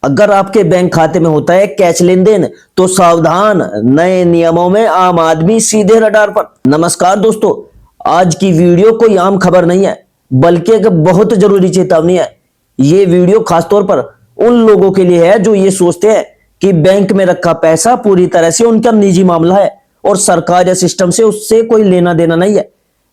अगर आपके बैंक खाते में होता है कैश लेन देन तो सावधान, नए नियमों में आम आदमी सीधे रडार पर। नमस्कार दोस्तों, आज की वीडियो कोई आम खबर नहीं है बल्कि एक बहुत जरूरी चेतावनी है। ये वीडियो खासतौर पर उन लोगों के लिए है जो ये सोचते हैं कि बैंक में रखा पैसा पूरी तरह से उनका निजी मामला है और सरकार या सिस्टम से उससे कोई लेना देना नहीं है।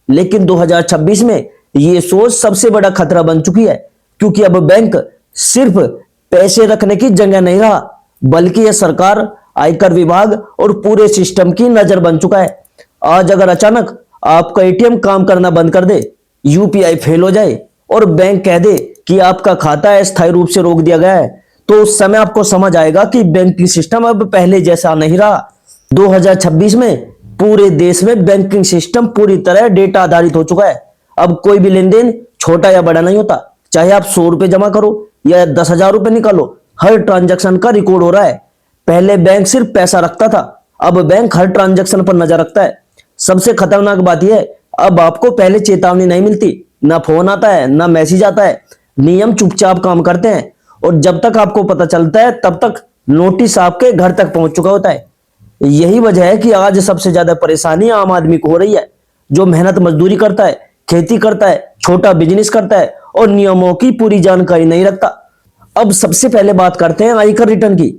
लेकिन 2026 में ये सोच सबसे बड़ा खतरा बन चुकी है, क्योंकि अब बैंक सिर्फ पैसे रखने की जगह नहीं रहा बल्कि यह सरकार, आयकर विभाग और पूरे सिस्टम की नजर बन चुका है। आज अगर अचानक आपका एटीएम काम करना बंद कर दे, यूपीआई फेल हो जाए और बैंक कह दे कि आपका खाता अस्थायी रूप से रोक दिया गया है, तो उस समय आपको समझ आएगा कि बैंकिंग सिस्टम अब पहले जैसा नहीं रहा। 2026 में पूरे देश में बैंकिंग सिस्टम पूरी तरह डेटा आधारित हो चुका है। अब कोई भी लेन देन छोटा या बड़ा नहीं होता, चाहे आप 100 रुपए जमा करो या 10,000 रुपए निकालो, हर ट्रांजैक्शन का रिकॉर्ड हो रहा है। पहले बैंक सिर्फ पैसा रखता था, अब बैंक हर ट्रांजैक्शन पर नजर रखता है। सबसे खतरनाक बात यह है, अब आपको पहले चेतावनी नहीं मिलती, ना फोन आता है ना मैसेज आता है। नियम चुपचाप काम करते हैं और जब तक आपको पता चलता है तब तक नोटिस आपके घर तक पहुंच चुका होता है। यही वजह है कि आज सबसे ज्यादा परेशानी आम आदमी को हो रही है, जो मेहनत मजदूरी करता है, खेती करता है, छोटा बिजनेस करता है और नियमों की पूरी जानकारी नहीं रखता। अब सबसे पहले बात करते हैं आयकर रिटर्न की।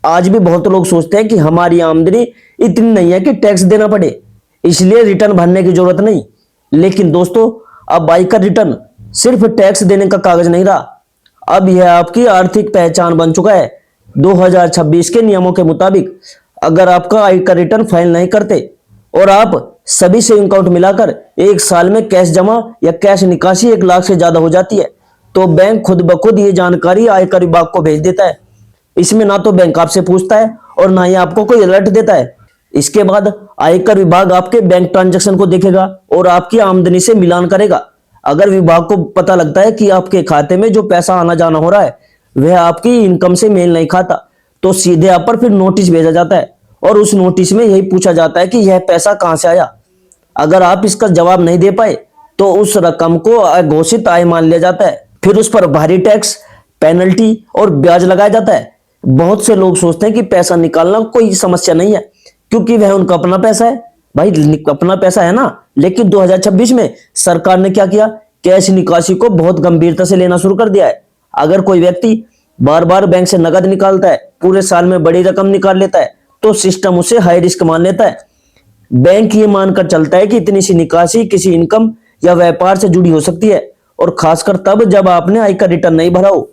आज भी बहुत लोग सोचते हैं कि हमारी आमदनी इतनी नहीं है कि टैक्स देना पड़े, इसलिए रिटर्न भरने की जरूरत नहीं। लेकिन दोस्तों, अब आयकर रिटर्न सिर्फ टैक्स देने का कागज नहीं रहा, अब यह आपकी आर्थिक पहचान बन चुका है। 2026 के नियमों के मुताबिक अगर आपका आयकर रिटर्न फाइल नहीं करते और आप सभी सेविंग अकाउंट मिलाकर एक साल में कैश जमा या कैश निकासी 1 लाख से ज्यादा हो जाती है, तो बैंक खुद ब खुद ये जानकारी आयकर विभाग को भेज देता है। इसमें ना तो बैंक आपसे पूछता है और ना ही आपको कोई अलर्ट देता है। इसके बाद आयकर विभाग आपके बैंक ट्रांजैक्शन को देखेगा और आपकी आमदनी से मिलान करेगा। अगर विभाग को पता लगता है कि आपके खाते में जो पैसा आना जाना हो रहा है वह आपकी इनकम से मेल नहीं खाता, तो सीधे आप पर फिर नोटिस भेजा जाता है और उस नोटिस में यही पूछा जाता है कि यह पैसा कहां से आया। अगर आप इसका जवाब नहीं दे पाए तो उस रकम को अघोषित आय मान लिया जाता है। फिर उस पर भारी टैक्स, पेनल्टी और ब्याज लगाया जाता है। बहुत से लोग सोचते हैं कि पैसा निकालना कोई समस्या नहीं है, क्योंकि वह उनका अपना पैसा है। भाई अपना पैसा है ना, लेकिन 2026 में सरकार ने क्या किया, कैश निकासी को बहुत गंभीरता से लेना शुरू कर दिया है। अगर कोई व्यक्ति बार बार बैंक से नकद निकालता है, पूरे साल में बड़ी रकम निकाल लेता है, तो सिस्टम उसे हाई रिस्क मान लेता है। बैंक ये मानकर चलता है कि इतनी सी निकासी किसी इनकम या व्यापार से जुड़ी हो सकती है, और खासकर तब जब आपने आयकर रिटर्न नहीं भरा हो।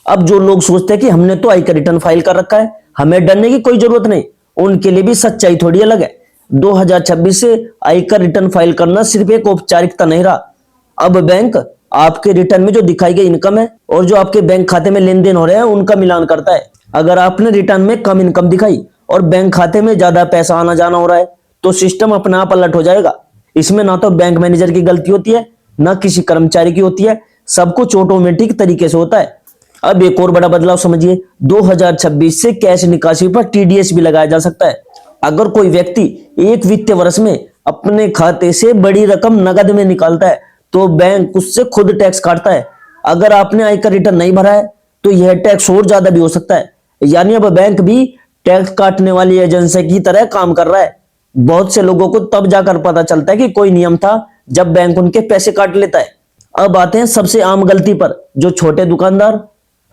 अब जो लोग सोचते हैं कि हमने तो आयकर रिटर्न फाइल कर रखा है, हमें डरने की कोई जरूरत नहीं, उनके लिए भी सच्चाई थोड़ी अलग है। 2026 से आयकर रिटर्न फाइल करना सिर्फ एक औपचारिकता नहीं रहा, अब बैंक आपके रिटर्न में जो दिखाई गई इनकम है और जो आपके बैंक खाते में लेन देन हो रहे हैं उनका मिलान करता है। अगर आपने रिटर्न में कम इनकम दिखाई और बैंक खाते में ज्यादा पैसा आना जाना हो रहा है, तो सिस्टम अपने आप अलर्ट हो जाएगा। इसमें ना तो बैंक मैनेजर की गलती होती है ना किसी कर्मचारी की होती है, सब कुछ ऑटोमेटिक तरीके से होता है। अब एक और बड़ा बदलाव समझिए, 2026 से कैश निकासी पर टीडीएस भी लगाया जा सकता है। अगर कोई व्यक्ति एक वित्तीय वर्ष में अपने खाते से बड़ी रकम नगद में निकालता है तो बैंक उससे खुद टैक्स काटता है। अगर आपने आयकर रिटर्न नहीं भरा है तो यह टैक्स और ज्यादा भी हो सकता है। यानी अब बैंक भी टैक्स काटने वाली एजेंसी की तरह काम कर रहा है। बहुत से लोगों को तब जाकर पता चलता है कि कोई नियम था जब बैंक उनके पैसे काट लेता है। अब आते हैं सबसे आम गलती पर, जो छोटे दुकानदार,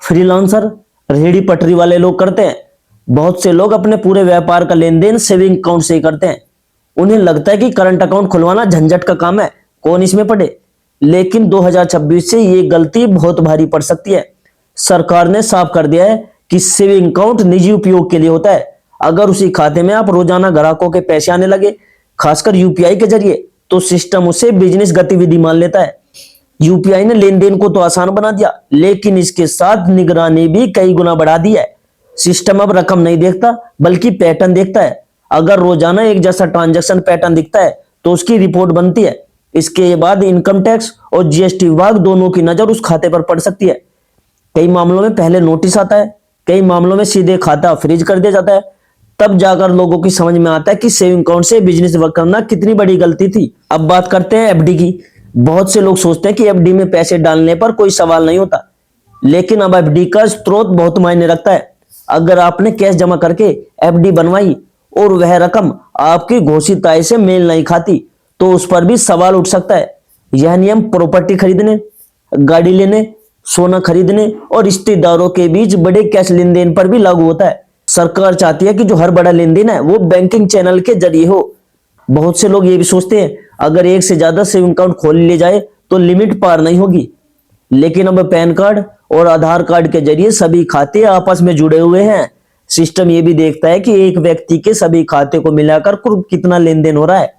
फ्रीलांसर, रेहड़ी पटरी वाले लोग करते हैं। बहुत से लोग अपने पूरे व्यापार का लेन देन सेविंग अकाउंट से ही करते हैं। उन्हें लगता है कि करंट अकाउंट खुलवाना झंझट का काम है, कौन इसमें पड़े। लेकिन 2026 से ये गलती बहुत भारी पड़ सकती है। सरकार ने साफ कर दिया है कि सेविंग अकाउंट निजी उपयोग के लिए होता है। अगर उसी खाते में आप रोजाना ग्राहकों के पैसे आने लगे, खासकर यूपीआई के जरिए, तो सिस्टम उसे बिजनेस गतिविधि मान लेता है। यूपीआई ने लेन देन को तो आसान बना दिया, लेकिन इसके साथ निगरानी भी कई गुना बढ़ा दी है। सिस्टम अब रकम नहीं देखता बल्कि पैटर्न देखता है। अगर रोजाना एक जैसा ट्रांजैक्शन पैटर्न दिखता है तो उसकी रिपोर्ट बनती है। इसके बाद इनकम टैक्स और जीएसटी विभाग दोनों की नजर उस खाते पर पड़ सकती है। कई मामलों में पहले नोटिस आता है, कई मामलों में सीधे खाता फ्रीज कर दिया जाता है। तब जाकर लोगों की समझ में आता है कि सेविंग अकाउंट से बिजनेस करना कितनी बड़ी गलती थी। अब बात करते हैं एफडी की। बहुत से लोग सोचते हैं कि एफडी में पैसे डालने पर कोई सवाल नहीं होता, लेकिन अब एफडी का स्रोत बहुत मायने रखता है। अगर आपने कैश जमा करके एफडी बनवाई और वह रकम आपकी घोषित आय से मेल नहीं खाती तो उस पर भी सवाल उठ सकता है। यह नियम प्रॉपर्टी खरीदने, गाड़ी लेने, सोना खरीदने और रिश्तेदारों के बीच बड़े कैश लेन देन पर भी लागू होता है। सरकार चाहती है कि जो हर बड़ा लेन देन है वो बैंकिंग चैनल के जरिए हो। बहुत से लोग ये भी सोचते हैं अगर एक से ज्यादा सेविंग अकाउंट खोल लिए जाए तो लिमिट पार नहीं होगी, लेकिन अब पैन कार्ड और आधार कार्ड के जरिए सभी खाते आपस में जुड़े हुए हैं। सिस्टम ये भी देखता है कि एक व्यक्ति के सभी खाते को मिलाकर कुल कितना लेन देन हो रहा है।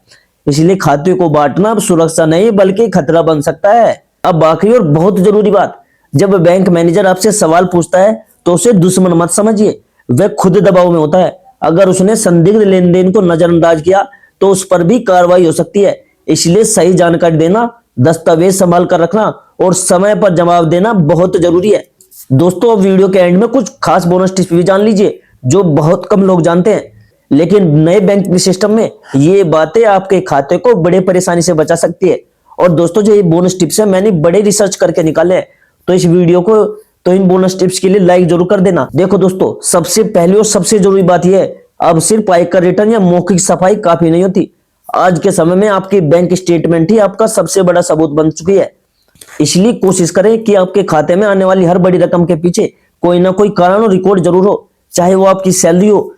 इसलिए खाते को बांटना अब सुरक्षा नहीं बल्कि खतरा बन सकता है। अब बाकी और बहुत जरूरी बात, जब बैंक मैनेजर आपसे सवाल पूछता है तो उसे दुश्मन मत समझिए, वह खुद दबाव में होता है। अगर उसने संदिग्ध लेन देन को नजरअंदाज किया तो उस पर भी कार्रवाई हो सकती है। इसलिए सही जानकारी देना, दस्तावेज संभाल कर रखना और समय पर जवाब देना बहुत जरूरी है। दोस्तों अब वीडियो के एंड में कुछ खास बोनस टिप्स भी जान लीजिए जो बहुत कम लोग जानते हैं, लेकिन नए बैंकिंग सिस्टम में ये बातें आपके खाते को बड़े परेशानी से बचा सकती है। और दोस्तों जो ये बोनस टिप्स है मैंने बड़े रिसर्च करके निकाले हैं, तो इस वीडियो को तो इन बोनस टिप्स के लिए लाइक जरूर कर देना। देखो दोस्तों, सबसे पहली और सबसे जरूरी बात यह है, अब सिर्फ आयकर रिटर्न या मौखिक सफाई काफी नहीं होती। आज के समय में आपकी बैंक स्टेटमेंट ही आपका सबसे बड़ा सबूत बन चुकी है। इसलिए कोशिश करें कि आपके खाते में आने वाली हर बड़ी रकम के पीछे कोई ना कोई कारण और रिकॉर्ड जरूर हो, चाहे वो आपकी सैलरी हो,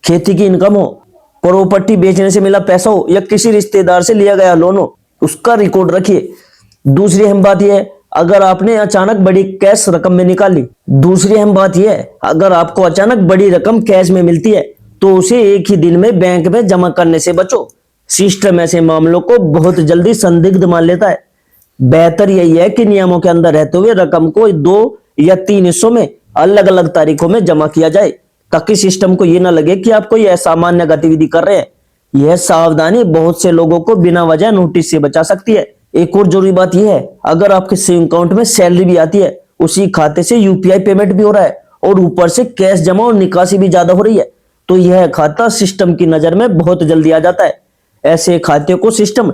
खेती की इनकम हो, प्रॉपर्टी बेचने से मिला पैसा हो या किसी रिश्तेदार से लिया गया लोन हो, उसका रिकॉर्ड रखिए। दूसरी अहम बात यह है, अगर आपने अचानक बड़ी कैश रकम में निकाली, दूसरी अहम बात यह है, अगर आपको अचानक बड़ी रकम कैश में मिलती है तो उसे एक ही दिन में बैंक में जमा करने से बचो। सिस्टम ऐसे मामलों को बहुत जल्दी संदिग्ध मान लेता है। बेहतर यही है कि नियमों के अंदर रहते हुए रकम को 2 या 3 हिस्सों में अलग अलग तारीखों में जमा किया जाए, ताकि सिस्टम को यह ना लगे कि आप कोई असामान्य गतिविधि कर रहे हैं। यह सावधानी बहुत से लोगों को बिना वजह नोटिस से बचा सकती है। एक और जरूरी बात यह है, अगर आपके सेविंग अकाउंट में सैलरी भी आती है, उसी खाते से यूपीआई पेमेंट भी हो रहा है और ऊपर से कैश जमा और निकासी भी ज्यादा हो रही है, तो यह खाता सिस्टम की नजर में बहुत जल्दी आ जाता है। ऐसे खाते को सिस्टम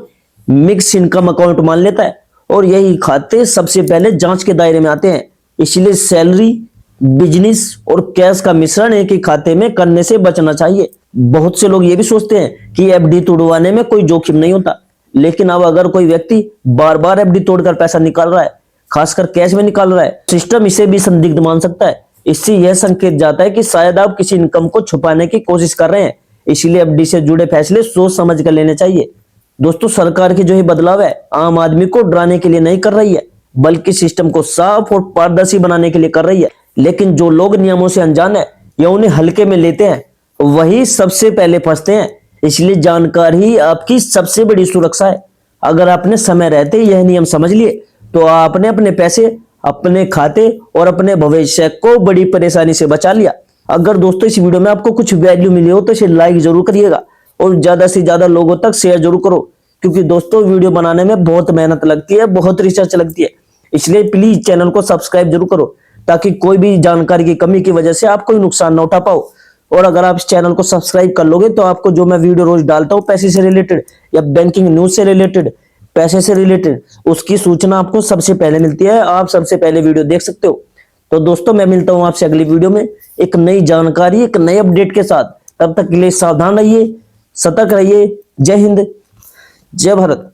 मिक्स इनकम अकाउंट मान लेता है और यही खाते सबसे पहले जांच के दायरे में आते हैं। इसलिए सैलरी, बिजनेस और कैश का मिश्रण एक ही खाते में करने से बचना चाहिए। बहुत से लोग ये भी सोचते हैं कि एफडी तोड़वाने में कोई जोखिम नहीं होता, लेकिन अब अगर कोई व्यक्ति बार बार एफडी तोड़कर पैसा निकाल रहा है, खासकर कैश में निकाल रहा है, सिस्टम इसे भी संदिग्ध मान सकता है। इससे यह संकेत जाता है कि शायद आप किसी इनकम को छुपाने की कोशिश कर रहे हैं। इसलिए एफडी से जुड़े फैसले सोच समझ कर लेने चाहिए। दोस्तों सरकार की जो ये बदलाव है आम आदमी को डराने के लिए नहीं कर रही है, बल्कि सिस्टम को साफ और पारदर्शी बनाने के लिए कर रही है। लेकिन जो लोग नियमों से अनजान है या उन्हें हल्के में लेते हैं वही सबसे पहले फंसते हैं। इसलिए जानकारी ही आपकी सबसे बड़ी सुरक्षा है। अगर आपने समय रहते यह नियम समझ लिए तो आपने अपने पैसे, अपने खाते और अपने भविष्य को बड़ी परेशानी से बचा लिया। अगर दोस्तों इस वीडियो में आपको कुछ वैल्यू मिली हो तो इसे लाइक जरूर करिएगा और ज्यादा से ज्यादा लोगों तक शेयर जरूर करो, क्योंकि दोस्तों वीडियो बनाने में बहुत मेहनत लगती है, बहुत रिसर्च लगती है। इसलिए प्लीज चैनल को सब्सक्राइब जरूर करो ताकि कोई भी जानकारी की कमी की वजह से आप कोई नुकसान ना उठा पाओ। और अगर आप इस चैनल को सब्सक्राइब कर लोगे तो आपको जो मैं वीडियो रोज डालता हूँ पैसे से रिलेटेड या बैंकिंग न्यूज से रिलेटेड, पैसे से रिलेटेड, उसकी सूचना आपको सबसे पहले मिलती है। आप सबसे पहले वीडियो देख सकते हो। तो दोस्तों मैं मिलता हूं आपसे अगली वीडियो में एक नई जानकारी, एक नए अपडेट के साथ। तब तक के लिए सावधान रहिए, सतर्क रहिए। जय हिंद, जय भारत।